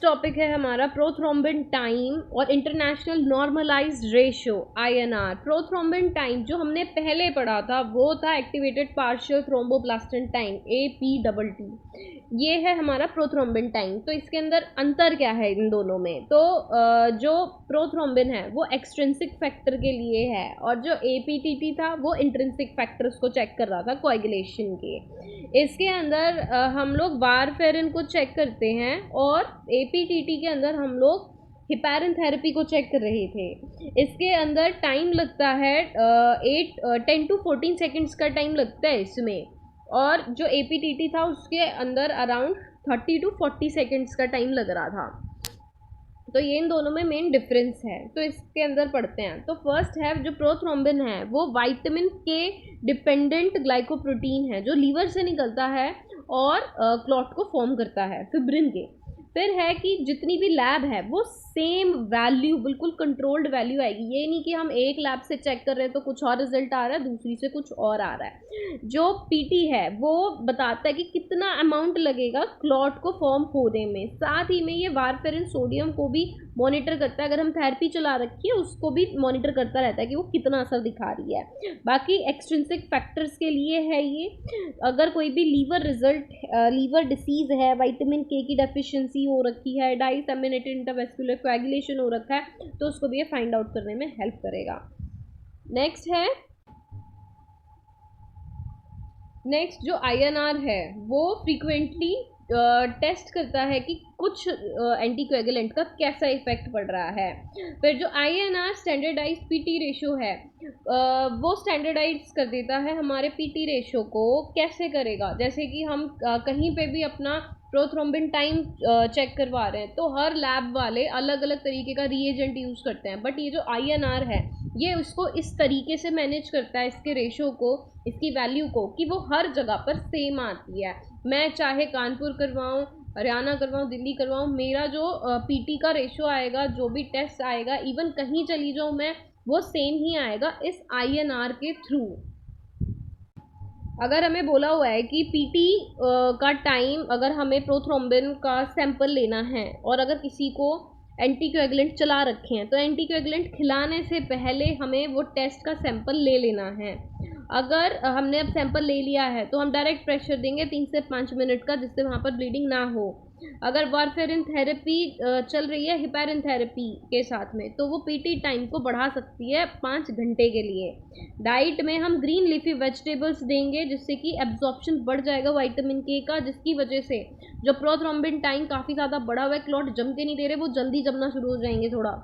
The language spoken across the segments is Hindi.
टॉपिक है हमारा प्रोथ्रोम्बिन टाइम और international normalized ratio INR। Prothrombin time जो हमने पहले पढ़ा था वो था activated partial thromboplastin time APTT। ये है हमारा प्रोथ्रोम्बिन टाइम। तो इसके अंदर अंतर क्या है इन दोनों में? तो जो प्रोथ्रोम्बिन है वो एक्सट्रिंसिक फैक्टर के लिए है और जो APTT था वो इंट्रिंसिक फैक्टर्स को चेक कर रहा था कोएगुलेशन के। इसके अंदर हम लोग वारफेरिन को चेक करते हैं और APTT के अंदर हम लोग हिपैरिन थेरेपी को चेक कर रहे थे। इसके अंदर टाइम लगता है 10 to 14 सेकेंड्स का टाइम लगता है इसमें, और जो APTT था उसके अंदर अराउंड 30 to 40 सेकेंड्स का टाइम लग रहा था। तो ये इन दोनों में मेन डिफरेंस है। तो इसके अंदर पढ़ते हैं। तो फर्स्ट है जो प्रोथ्रोम्बिन है वो विटामिन के डिपेंडेंट ग्लाइकोप्रोटीन है जो लीवर से निकलता है और क्लॉट को फॉर्म करता है फिब्रिन के। फिर है कि जितनी भी लैब है वो सेम वैल्यू, बिल्कुल कंट्रोल्ड वैल्यू आएगी। ये नहीं कि हम एक लैब से चेक कर रहे हैं तो कुछ और रिजल्ट आ रहा है, दूसरी से कुछ और आ रहा है। जो PT है वो बताता है कि कितना अमाउंट लगेगा क्लॉट को फॉर्म होने में। साथ ही में ये वारफेरिन सोडियम को भी मॉनिटर करता है। अगर हम थेरेपी चला रखी है उसको भी मॉनिटर करता रहता है कि वो कितना असर दिखा रही है। बाकी एक्सट्रिंसिक फैक्टर्स के लिए है ये। अगर कोई भी लीवर डिसीज है, विटामिन के की डेफिशिएंसी हो रखी है, डाइसेमिनेटेड इंटरवेस्कुलर कोएगुलेशन हो रखा है, तो उसको भी ये फाइंड आउट करने में हेल्प करेगा। नेक्स्ट जो INR है वो फ्रीक्वेंटली टेस्ट करता है कि कुछ एंटीकोएगुलेंट का कैसा इफेक्ट पड़ रहा है। फिर जो INR स्टैंडर्डाइज PT रेशियो है वो स्टैंडर्डाइज कर देता है हमारे PT रेशियो को। कैसे करेगा? जैसे कि हम कहीं पे भी अपना प्रोथ्रोम्बिन टाइम चेक करवा रहे हैं तो हर लैब वाले अलग अलग तरीके का रिएजेंट यूज़ करते हैं, बट ये जो INR है ये उसको इस तरीके से मैनेज करता है, इसके रेशो को, इसकी वैल्यू को, कि वो हर जगह पर सेम आती है। मैं चाहे कानपुर करवाऊँ, हरियाणा करवाऊँ, दिल्ली करवाऊँ, मेरा जो PT का रेशो आएगा, जो भी टेस्ट आएगा, इवन कहीं चली जाऊँ मैं, वो सेम ही आएगा इस INR के थ्रू। अगर हमें बोला हुआ है कि PT का टाइम, अगर हमें प्रोथ्रोम्बिन का सैंपल लेना है और अगर किसी को एंटीकोएगुलेंट चला रखे हैं तो एंटीकोएगुलेंट खिलाने से पहले हमें वो टेस्ट का सैंपल ले लेना है। अगर हमने अब सैंपल ले लिया है तो हम डायरेक्ट प्रेशर देंगे 3 से 5 मिनट का, जिससे वहाँ पर ब्लीडिंग ना हो। अगर वारफेरिन थेरेपी चल रही है हिपैरिन थेरेपी के साथ में तो वो PT टाइम को बढ़ा सकती है 5 घंटे के लिए। डाइट में हम ग्रीन लीफी वेजिटेबल्स देंगे जिससे कि एब्जॉर्प्शन बढ़ जाएगा विटामिन के का, जिसकी वजह से जो प्रोथ्रोम्बिन टाइम काफ़ी ज़्यादा बढ़ा हुआ है, क्लॉट जम के नहीं दे रहे, वो जल्दी जमना शुरू हो जाएंगे थोड़ा।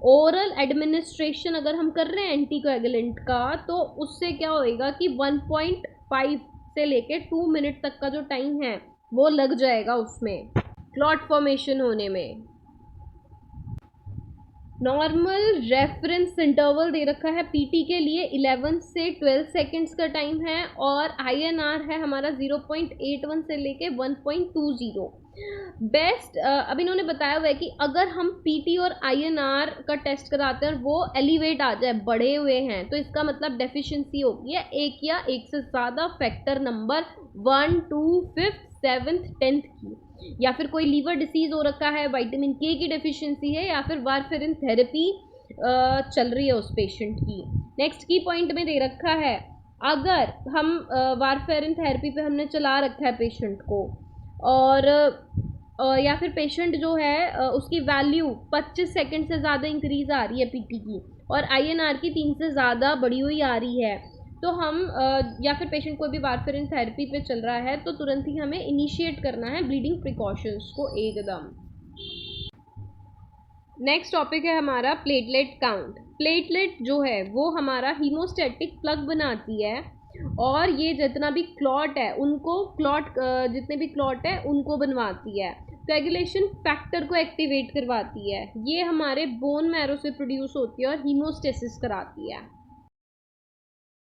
ओरल एडमिनिस्ट्रेशन अगर हम कर रहे हैं एंटीकोएगुलेंट का तो उससे क्या होएगा कि 1.5 से लेके 2 मिनट तक का जो टाइम है वो लग जाएगा उसमें क्लॉट फॉर्मेशन होने में। नॉर्मल रेफरेंस इंटरवल दे रखा है PT के लिए 11 से 12 सेकेंड्स का टाइम है और INR है हमारा 0.81 से लेके 1.20। बेस्ट अब इन्होंने बताया हुआ है कि अगर हम PT और INR का टेस्ट कराते हैं और वो एलिवेट आ जाए, बढ़े हुए हैं, तो इसका मतलब डेफिशिएंसी होगी है एक या एक से ज़्यादा factor number 1, 2, 5th, 7th, 10th की, या फिर कोई लीवर डिसीज हो रखा है, विटामिन के की डेफिशिएंसी है, या फिर वारफेरिन थेरेपी चल रही है उस पेशेंट की। नेक्स्ट की पॉइंट में दे रखा है अगर हम वारफेरिन थेरेपी पे हमने चला रखा है पेशेंट को और या फिर पेशेंट जो है उसकी वैल्यू 25 सेकंड से ज़्यादा इंक्रीज़ आ रही है PT की और INR की 3 से ज़्यादा बढ़ी हुई आ रही है, तो हम या फिर पेशेंट कोई भी वारफेरिन थेरेपी पे चल रहा है तो तुरंत ही हमें इनिशिएट करना है ब्लीडिंग प्रिकॉशंस को एकदम। नेक्स्ट टॉपिक है हमारा प्लेटलेट काउंट। प्लेटलेट जो है वो हमारा हीमोस्टैटिक प्लग बनाती है और ये जितना भी क्लॉट है उनको जितने भी क्लॉट है उनको बनवाती है। कोएगुलेशन फैक्टर को एक्टिवेट करवाती है। ये हमारे बोन मैरो से प्रोड्यूस होती है और हीमोस्टेसिस कराती है।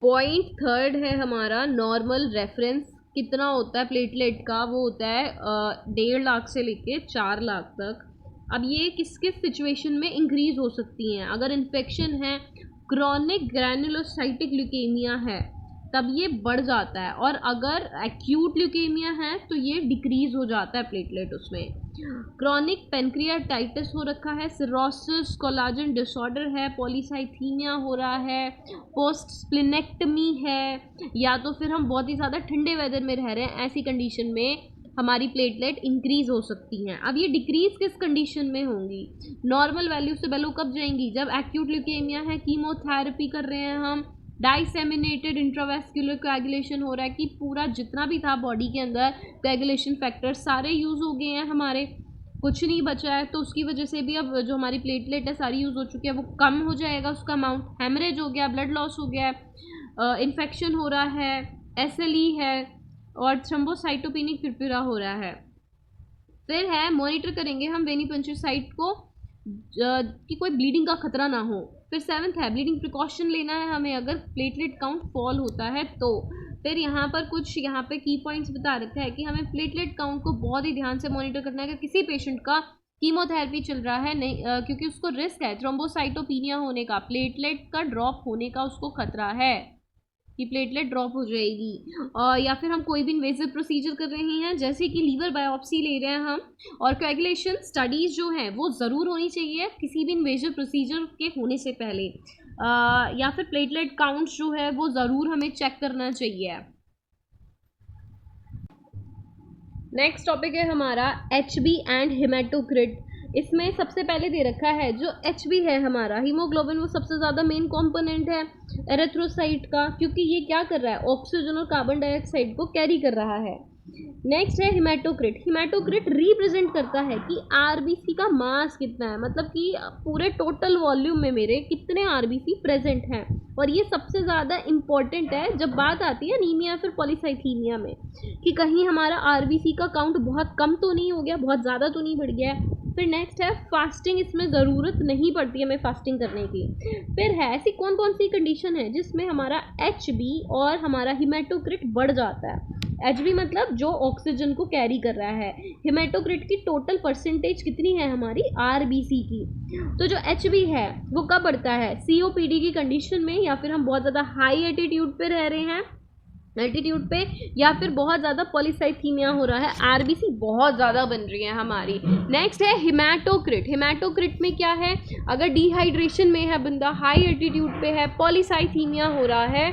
पॉइंट थर्ड है हमारा नॉर्मल रेफरेंस कितना होता है प्लेटलेट का, वो होता है 1.5 लाख से लेके 4 लाख तक। अब ये किस किस सिचुएशन में इंक्रीज हो सकती हैं? अगर इन्फेक्शन है, क्रॉनिक ग्रैनुलोसाइटिक ल्यूकेमिया है तब ये बढ़ जाता है, और अगर एक्यूट ल्यूकेमिया है तो ये डिक्रीज हो जाता है प्लेटलेट उसमें। क्रॉनिक पेनक्रियाटाइटिस हो रखा है, सिरोसिस, कोलाजन डिसऑर्डर है, पॉलीसाइथीमिया हो रहा है, पोस्ट स्प्लिनेक्टमी है, या तो फिर हम बहुत ही ज़्यादा ठंडे वेदर में रह रहे हैं, ऐसी कंडीशन में हमारी प्लेटलेट इंक्रीज हो सकती हैं। अब ये डिक्रीज किस कंडीशन में होंगी? नॉर्मल वैल्यू से वैल्यू कब जाएंगी? जब एक्यूट ल्यूकेमिया है, कीमोथेरेपी कर रहे हैं हम, डाइसेमिनेटेड इंट्रावेस्कुलर कोएगुलेशन हो रहा है कि पूरा जितना भी था बॉडी के अंदर कोएगुलेशन फैक्टर सारे यूज़ हो गए हैं, हमारे कुछ नहीं बचा है, तो उसकी वजह से भी अब जो हमारी प्लेटलेट है सारी यूज़ हो चुकी है, वो कम हो जाएगा उसका अमाउंट। हेमरेज हो गया, ब्लड लॉस हो गया, इन्फेक्शन हो रहा है, एसएलई है, और थ्रोम्बोसाइटोपेनिक पिरपिरा हो रहा है। फिर है मॉनिटर करेंगे हम वेनिपोएंचर को कि कोई ब्लीडिंग का खतरा ना हो। फिर 7th है ब्लीडिंग प्रिकॉशन लेना है हमें अगर प्लेटलेट काउंट फॉल होता है तो। फिर यहाँ पर कुछ यहाँ पे की पॉइंट्स बता रखा है कि हमें प्लेटलेट काउंट को बहुत ही ध्यान से मॉनिटर करना है। अगर किसी पेशेंट का कीमोथेरेपी चल रहा है नहीं क्योंकि उसको रिस्क है थ्रोम्बोसाइटोपिनिया होने का, प्लेटलेट का ड्रॉप होने का उसको खतरा है कि प्लेटलेट ड्रॉप हो जाएगी, और या फिर हम कोई भी इन्वेसिव प्रोसीजर कर रहे हैं जैसे कि लीवर बायोप्सी ले रहे हैं हम, और कोएगुलेशन स्टडीज़ जो हैं वो ज़रूर होनी चाहिए किसी भी इन्वेसिव प्रोसीजर के होने से पहले, या फिर प्लेटलेट काउंट जो है वो ज़रूर हमें चेक करना चाहिए। नेक्स्ट टॉपिक है हमारा HB एंड हेमाटोक्रिट। इसमें सबसे पहले दे रखा है जो HB है हमारा हीमोग्लोबिन, वो सबसे ज़्यादा मेन कंपोनेंट है एरिथ्रोसाइट का, क्योंकि ये क्या कर रहा है ऑक्सीजन और कार्बन डाइऑक्साइड को कैरी कर रहा है। नेक्स्ट है हिमेटोक्रिट। हिमेटोक्रिट रिप्रेजेंट करता है कि आरबीसी का मास कितना है, मतलब कि पूरे टोटल वॉल्यूम में मेरे कितने आरबीसी प्रेजेंट हैं, और ये सबसे ज़्यादा इम्पॉर्टेंट है जब बात आती है अनीमिया फिर पॉलीसाइथीमिया में, कि कहीं हमारा आरबीसी का काउंट बहुत कम तो नहीं हो गया, बहुत ज़्यादा तो नहीं बढ़ गया है। फिर नेक्स्ट है फास्टिंग, इसमें ज़रूरत नहीं पड़ती हमें फास्टिंग करने की। फिर है ऐसी कौन कौन सी कंडीशन है जिसमें हमारा HB और हमारा हिमेटोक्रिट बढ़ जाता है। HB मतलब जो ऑक्सीजन को कैरी कर रहा है, हिमेटोक्रिट की टोटल परसेंटेज कितनी है हमारी आरबीसी की। तो जो HB है वो कब बढ़ता है, COPD की कंडीशन में, या फिर हम बहुत ज़्यादा हाई एटीट्यूड पे रह रहे हैं एल्टीट्यूड पे, या फिर बहुत ज़्यादा पॉलीसाइथीमिया हो रहा है, आरबीसी बहुत ज़्यादा बन रही है हमारी। नेक्स्ट है हिमेटोक्रिट। हिमेटोक्रिट में क्या है, अगर डिहाइड्रेशन में है बंदा, हाई एल्टीट्यूड पे है, पॉलीसाइथीमिया हो रहा है,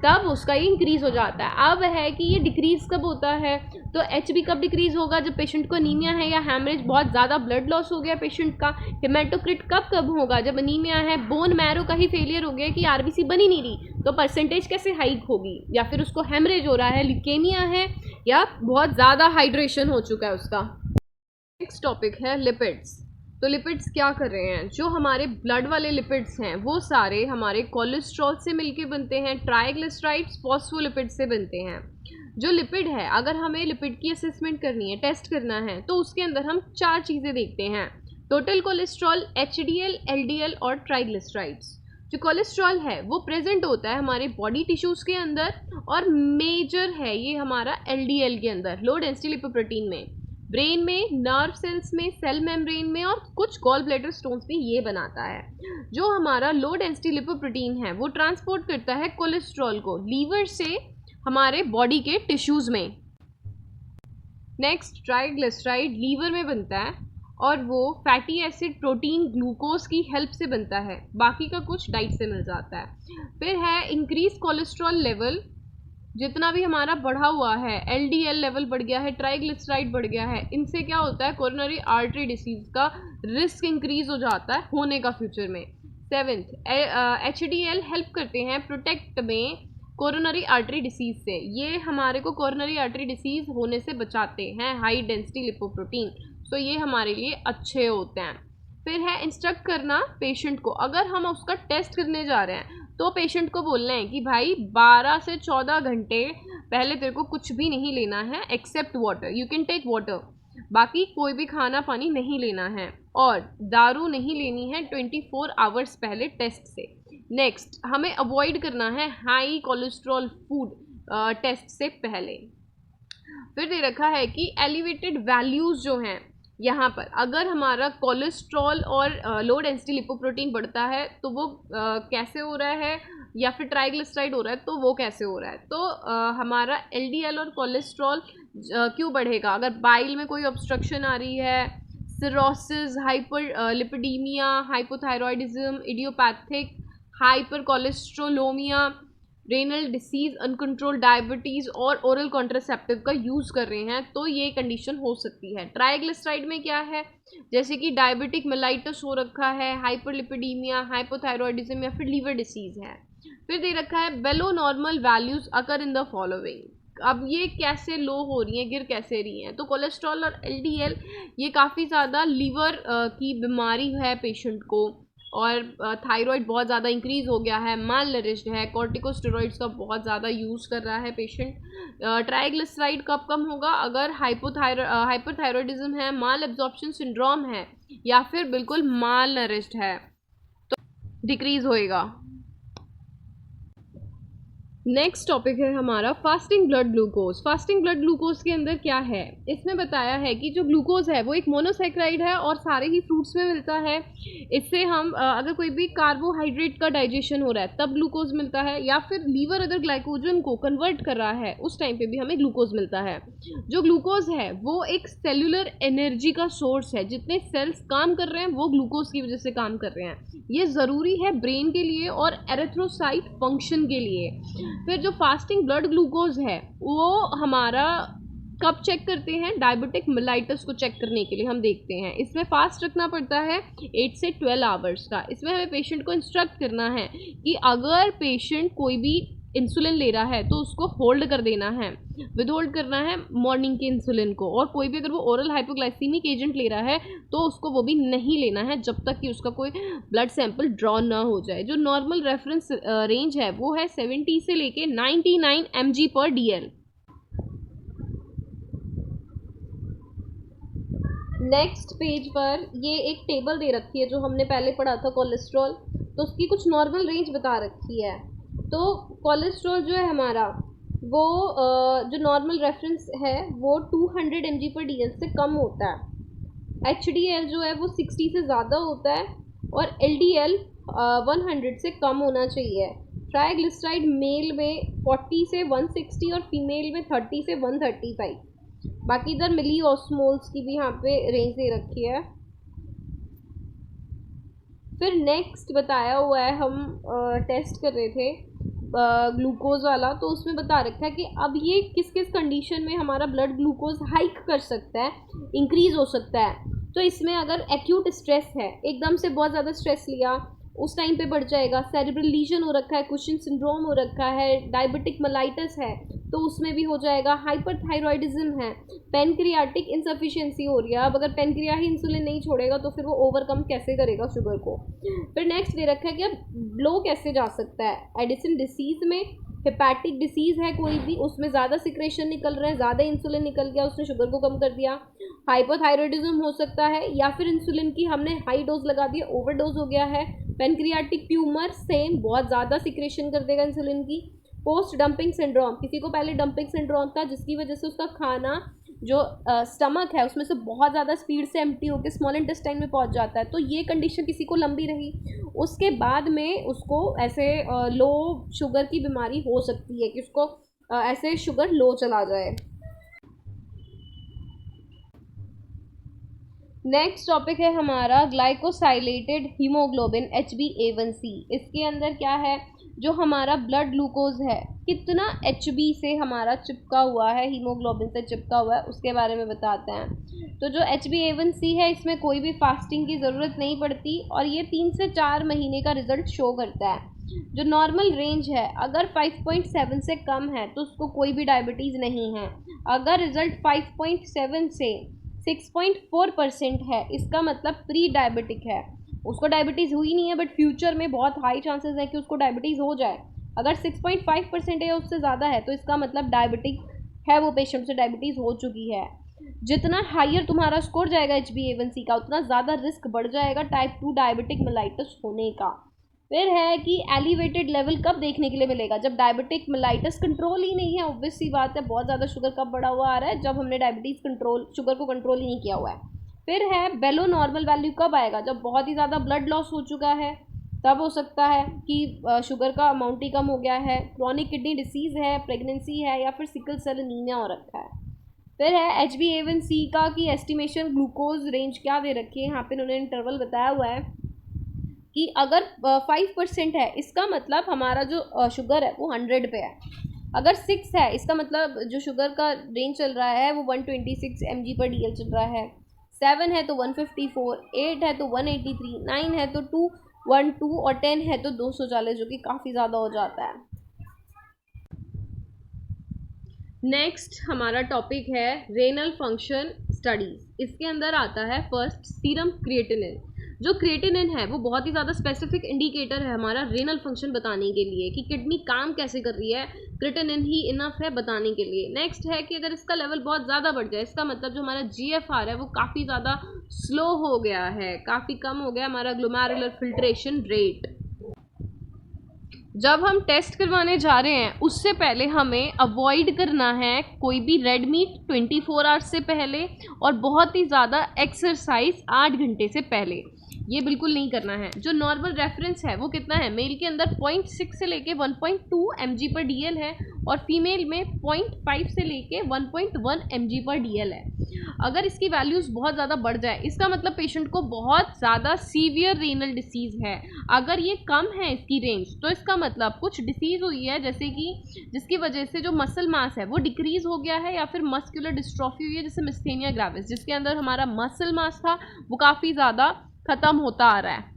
तब उसका ये इंक्रीज़ हो जाता है। अब है कि ये डिक्रीज़ कब होता है, तो HB कब डिक्रीज़ होगा, जब पेशेंट को अनीमिया है या हैमरेज, बहुत ज़्यादा ब्लड लॉस हो गया पेशेंट का। हिमेटोक्रिट कब कब होगा, जब अनीमिया है, बोन मैरो का ही फेलियर हो गया कि आरबीसी बनी नहीं रही, तो परसेंटेज कैसे हाइक होगी, या फिर उसको हैमरेज हो रहा है, ल्यूकेमिया है, या बहुत ज़्यादा हाइड्रेशन हो चुका है उसका। नेक्स्ट टॉपिक है लिपिड्स। तो लिपिड्स क्या कर रहे हैं, जो हमारे ब्लड वाले लिपिड्स हैं वो सारे हमारे कोलेस्ट्रॉल से मिलके बनते हैं, ट्राइग्लिसराइड्स फॉस्फोलिपिड से बनते हैं। जो लिपिड है, अगर हमें लिपिड की असेसमेंट करनी है, टेस्ट करना है, तो उसके अंदर हम 4 चीज़ें देखते हैं, टोटल कोलेस्ट्रॉल, HDL, LDL और ट्राइग्लिसराइड्स। जो कोलेस्ट्रॉल है वो प्रेजेंट होता है हमारे बॉडी टिश्यूज़ के अंदर, और मेजर है ये हमारा LDL के अंदर, लो डेंसिटी लिपोप्रोटीन में, ब्रेन में, नर्व सेल्स में, सेल मेम्ब्रेन में, और कुछ गॉल ब्लैडर स्टोन्स में ये बनाता है। जो हमारा लो डेंसिटी लिपोप्रोटीन है वो ट्रांसपोर्ट करता है कोलेस्ट्रॉल को लीवर से हमारे बॉडी के टिश्यूज़ में। नेक्स्ट ट्राइग्लिसराइड लीवर में बनता है, और वो फैटी एसिड, प्रोटीन, ग्लूकोज की हेल्प से बनता है, बाकी का कुछ डाइट से मिल जाता है। फिर है इंक्रीज कोलेस्ट्रॉल लेवल, जितना भी हमारा बढ़ा हुआ है, LDL लेवल बढ़ गया है, ट्राइग्लिसराइड बढ़ गया है, इनसे क्या होता है, कोरोनरी आर्टरी डिसीज का रिस्क इंक्रीज हो जाता है होने का फ्यूचर में। 7th HDL हेल्प करते हैं प्रोटेक्ट में कोरोनरी आर्टरी डिसीज से, ये हमारे को कोरोनरी आर्टरी डिसीज होने से बचाते हैं, हाई डेंसिटी लिपोप्रोटीन, तो ये हमारे लिए अच्छे होते हैं। फिर है इंस्ट्रक्ट करना पेशेंट को, अगर हम उसका टेस्ट करने जा रहे हैं तो पेशेंट को बोलना है कि भाई 12 से 14 घंटे पहले तेरे को कुछ भी नहीं लेना है except water, you can take water, बाकी कोई भी खाना पानी नहीं लेना है, और दारू नहीं लेनी है 24 आवर्स पहले टेस्ट से। नेक्स्ट हमें अवॉइड करना है हाई कोलेस्ट्रॉल फूड टेस्ट से पहले। फिर दे रखा है कि एलिवेटेड वैल्यूज़ जो हैं यहाँ पर, अगर हमारा कोलेस्ट्रॉल और लो डेंसिटी लिपोप्रोटीन बढ़ता है तो वो कैसे हो रहा है, या फिर ट्राइग्लिसराइड हो रहा है तो वो कैसे हो रहा है, तो हमारा LDL और कोलेस्ट्रॉल क्यों बढ़ेगा? अगर बाइल में कोई ऑब्स्ट्रक्शन आ रही है, cirrhosis, hyperlipidemia, hypothyroidism, idiopathic hypercholesterolemia, renal disease, uncontrolled diabetes और ओरल कॉन्ट्रासेप्टिव का यूज़ कर रहे हैं, तो ये कंडीशन हो सकती है। ट्राइग्लिसराइड में क्या है, जैसे कि डायबिटिक मेलाइटस हो रखा है, हाइपरलिपिडीमिया, हाइपोथायरॉयडिज्म या फिर लीवर डिसीज है। फिर दे रखा है below normal values occur in the following. अब ये कैसे लो हो रही हैं, गिर कैसे रही हैं? तो कोलेस्ट्रॉल और एलडीएल ये काफ़ी ज़्यादा लीवर की बीमारी है पेशेंट को, और थायराइड बहुत ज़्यादा इंक्रीज़ हो गया है, माल नरिश्ड है, कॉर्टिकोस्टेरॉइड्स का बहुत ज़्यादा यूज़ कर रहा है पेशेंट। ट्राइग्लिसराइड कब कम होगा? अगर हाइपरथायरॉयडिज्म है, माल एब्जॉर्प्शन सिंड्रोम है या फिर बिल्कुल माल नरिश्ड है, तो डिक्रीज़ होएगा। नेक्स्ट टॉपिक है हमारा fasting blood glucose. Fasting blood glucose के अंदर क्या है, इसमें बताया है कि जो ग्लूकोज है वो एक मोनोसैकेराइड है और सारे ही फ्रूट्स में मिलता है। इससे हम अगर कोई भी कार्बोहाइड्रेट का डाइजेशन हो रहा है तब ग्लूकोज मिलता है, या फिर लीवर अगर ग्लाइकोजन को कन्वर्ट कर रहा है उस टाइम पे भी हमें ग्लूकोज मिलता है। जो ग्लूकोज है वो एक सेल्यूलर एनर्जी का सोर्स है, जितने सेल्स काम कर रहे हैं वो ग्लूकोज की वजह से काम कर रहे हैं। ये ज़रूरी है ब्रेन के लिए और एरिथ्रोसाइट फंक्शन के लिए। फिर जो फास्टिंग ब्लड ग्लूकोज है वो हमारा कब चेक करते हैं? डायबिटिक मेलाइटस को चेक करने के लिए हम देखते हैं। इसमें फास्ट रखना पड़ता है 8 से 12 आवर्स का। इसमें हमें पेशेंट को इंस्ट्रक्ट करना है कि अगर पेशेंट कोई भी इंसुलिन ले रहा है तो उसको होल्ड कर देना है, विद होल्ड करना है मॉर्निंग के इंसुलिन को। और कोई भी अगर वो ओरल हाइपोग्लाइसीमिक एजेंट ले रहा है तो उसको वो भी नहीं लेना है जब तक कि उसका कोई ब्लड सैंपल ड्रॉ ना हो जाए। जो नॉर्मल रेफरेंस रेंज है वो है 70 से लेके 99 mg/dl। नेक्स्ट पेज पर ये एक टेबल दे रखी है जो हमने पहले पढ़ा था कोलेस्ट्रॉल, तो उसकी कुछ नॉर्मल रेंज बता रखी है। तो कोलेस्ट्रॉल जो है हमारा वो जो नॉर्मल रेफरेंस है वो 200 mg/dl से कम होता है। HDL जो है वो 60 से ज़्यादा होता है और LDL 100 से कम होना चाहिए। ट्राइग्लिसराइड मेल में 40 से 160 और फीमेल में 30 से 135। बाकी इधर मिली ऑस्मोल्स की भी यहाँ पे रेंज दे रखी है। फिर नेक्स्ट बताया हुआ है, हम टेस्ट कर रहे थे ग्लूकोज वाला, तो उसमें बता रखा है कि अब ये किस किस कंडीशन में हमारा ब्लड ग्लूकोज हाइक कर सकता है, इंक्रीज हो सकता है। तो इसमें अगर एक्यूट स्ट्रेस है, एकदम से बहुत ज़्यादा स्ट्रेस लिया, उस टाइम पे बढ़ जाएगा। सेरेब्रल लीजन हो रखा है, कुशन सिंड्रोम हो रखा है, डायबिटिक मेलाइटस है तो उसमें भी हो जाएगा। हाइपरथायरॉयडिज्म है, पेनक्रियाटिक इंसफिशिएंसी हो रही है। अब अगर पेनक्रिया ही इंसुलिन नहीं छोड़ेगा तो फिर वो ओवरकम कैसे करेगा शुगर को। फिर नेक्स्ट दे रखा है कि अब लो कैसे जा सकता है। एडिसन डिसीज़ में, हेपेटिक डिसीज़ है कोई भी, उसमें ज़्यादा सिक्रेशन निकल रहा है, ज़्यादा इंसुलिन निकल गया, उसने शुगर को कम कर दिया। हाइपोथायरॉयडिज्म हो सकता है, या फिर इंसुलिन की हमने हाई डोज लगा दी, ओवरडोज हो गया है। पेनक्रियाटिक ट्यूमर सेम, बहुत ज़्यादा सिक्रेशन कर देगा इंसुलिन की। पोस्ट डंपिंग सिंड्रोम, किसी को पहले डंपिंग सिंड्रोम था जिसकी वजह से उसका खाना जो स्टमक है उसमें से बहुत ज़्यादा स्पीड से एम्प्टी होकर स्मॉल इंटेस्टाइन में पहुंच जाता है, तो ये कंडीशन किसी को लंबी रही, उसके बाद में उसको ऐसे लो शुगर की बीमारी हो सकती है कि उसको ऐसे शुगर लो चला जाए। नेक्स्ट टॉपिक है हमारा ग्लाइकोसाइलेटेड हीमोग्लोबिन HbA1c। इसके अंदर क्या है, जो हमारा ब्लड ग्लूकोज है कितना Hb से हमारा चिपका हुआ है, हीमोग्लोबिन से चिपका हुआ है, उसके बारे में बताते हैं। तो जो HbA1c है इसमें कोई भी फास्टिंग की ज़रूरत नहीं पड़ती और ये 3 से 4 महीने का रिजल्ट शो करता है। जो नॉर्मल रेंज है, अगर 5.7 से कम है तो उसको कोई भी डायबिटीज़ नहीं है। अगर रिजल्ट 5.7 से 6.4% है, इसका मतलब प्री डायबिटिक है, उसको डायबिटीज़ हुई नहीं है बट फ्यूचर में बहुत हाई चांसेस है कि उसको डायबिटीज़ हो जाए। अगर 6.5% है या उससे ज़्यादा है तो इसका मतलब डायबिटिक है, वो पेशेंट से डायबिटीज़ हो चुकी है। जितना हायर तुम्हारा स्कोर जाएगा HbA1c का, उतना ज़्यादा रिस्क बढ़ जाएगा टाइप 2 डायबिटिक मेलाइटस होने का। फिर है कि एलिवेटेड लेवल कब देखने के लिए मिलेगा, जब डायबिटिक मेलाइटस कंट्रोल ही नहीं है। ऑब्वियस सी बात है, बहुत ज़्यादा शुगर कब बढ़ा हुआ आ रहा है, जब हमने डायबिटीज़ कंट्रोल, शुगर को कंट्रोल ही नहीं किया हुआ है। फिर है बेलो नॉर्मल वैल्यू कब आएगा, जब बहुत ही ज़्यादा ब्लड लॉस हो चुका है, तब हो सकता है कि शुगर का अमाउंट ही कम हो गया है। क्रॉनिक किडनी डिसीज़ है, प्रेगनेंसी है, या फिर सिकल सेल एनीमिया हो रखा है। फिर है HbA1c का कि एस्टिमेशन ग्लूकोज रेंज क्या दे रखी है, यहाँ पे उन्होंने इंटरवल बताया हुआ है कि अगर 5% है इसका मतलब हमारा जो शुगर है वो 100 पे है, अगर 6 है इसका मतलब जो शुगर का रेंज चल रहा है वो 126 mg/dl चल रहा है, 7 है तो 154, 8 है तो 183, 9 है तो 212 और 10 है तो 240, जो कि काफ़ी ज़्यादा हो जाता है। नेक्स्ट हमारा टॉपिक है रेनल फंक्शन स्टडीज़। इसके अंदर आता है फर्स्ट सीरम क्रिएटिनिन। जो क्रिएटिनिन है वो बहुत ही ज़्यादा स्पेसिफिक इंडिकेटर है हमारा रेनल फंक्शन बताने के लिए कि किडनी काम कैसे कर रही है, क्रिएटिनिन ही इनफ है बताने के लिए। नेक्स्ट है कि अगर इसका लेवल बहुत ज़्यादा बढ़ जाए, इसका मतलब जो हमारा GFR है वो काफ़ी ज़्यादा स्लो हो गया है, काफ़ी कम हो गया हमारा ग्लोमेरुलर फिल्ट्रेशन रेट। जब हम टेस्ट करवाने जा रहे हैं उससे पहले हमें अवॉइड करना है कोई भी रेड मीट 24 आवर्स से पहले, और बहुत ही ज़्यादा एक्सरसाइज 8 घंटे से पहले, ये बिल्कुल नहीं करना है। जो नॉर्मल रेफरेंस है वो कितना है, मेल के अंदर 0.6 से लेके 1.2 mg/dl है और फीमेल में 0.5 से लेके 1.1 mg/dl है। अगर इसकी वैल्यूज़ बहुत ज़्यादा बढ़ जाए इसका मतलब पेशेंट को बहुत ज़्यादा सीवियर रीनल डिसीज़ है। अगर ये कम है इसकी रेंज तो इसका मतलब कुछ डिसीज़ हुई है, जैसे कि जिसकी वजह से जो मसल मास है वो डिक्रीज़ हो गया है, या फिर मस्कुलर डिस्ट्रॉफी हुई है जैसे मिस्थेनिया ग्रेविस, जिसके अंदर हमारा मसल मास था वो काफ़ी ज़्यादा ख़त्म होता आ रहा है।